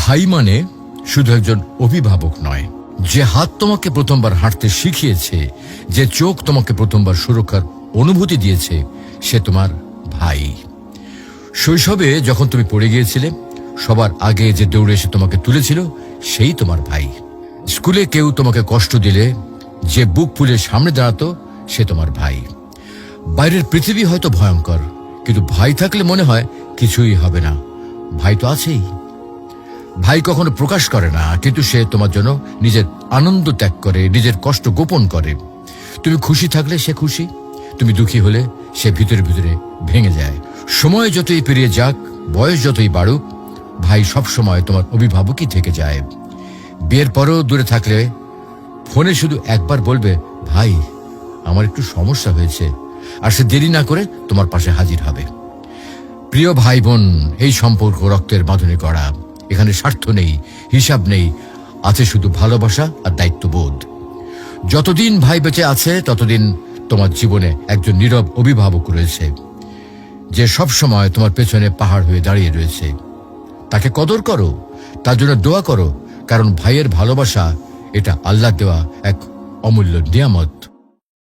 ভাই মানে শুধু একজন অভিভাবক নয়, যে হাত তোমাকে প্রথমবার হাঁটতে শিখিয়েছে, যে চোখ তোমাকে প্রথমবার সুরক্ষার অনুভূতি দিয়েছে, সে তোমার ভাই। শৈশবে যখন তুমি পড়ে গিয়েছিলে, সবার আগে যে দৌড়ে এসে তোমাকে তুলেছিল, সেই তোমার ভাই। স্কুলে কেউ তোমাকে কষ্ট দিলে যে বুক ফুলে সামনে দাঁড়াতো, সে তোমার ভাই। বাইরের পৃথিবী হয়তো ভয়ঙ্কর, কিন্তু ভাই থাকলে মনে হয় কিছুই হবে না। ভাই তো আছেই। ভাই কখনো প্রকাশ করে না, কিন্তু সে তোমার জন্য নিজের আনন্দ ত্যাগ করে, নিজের কষ্ট গোপন করে। তুমি খুশি থাকলে সে খুশি, তুমি দুঃখী হলে সে ভিতরে ভিতরে ভেঙে যায়। সময় যতই পেরিয়ে যাক, বয়স যতই বাড়ুক, ভাই সব সময় তোমার অভিভাবকই থেকে যায়। বিয়ের পরেও দূরে থাকলে ফোনে শুধু একবার বলবে, ভাই আমার একটু সমস্যা হয়েছে, আর সে দেরি না করে তোমার পাশে হাজির হবে। প্রিয় ভাই বোন, এই সম্পর্ক রক্তের বাঁধনে গড়া। এখানে স্বার্থ নেই, হিসাব নেই, আছে শুধু ভালোবাসা আর দায়িত্ববোধ। যতদিন ভাই বেঁচে আছে, ততদিন তোমার জীবনে একজন নীরব অভিভাবক রয়েছে, যে সব সময় তোমার পেছনে পাহাড় হয়ে দাঁড়িয়ে রয়েছে। তাকে কদর করো, তার জন্য দোয়া করো, কারণ ভাইয়ের ভালোবাসা এটা আল্লাহ দেওয়া এক অমূল্য নিয়ামত।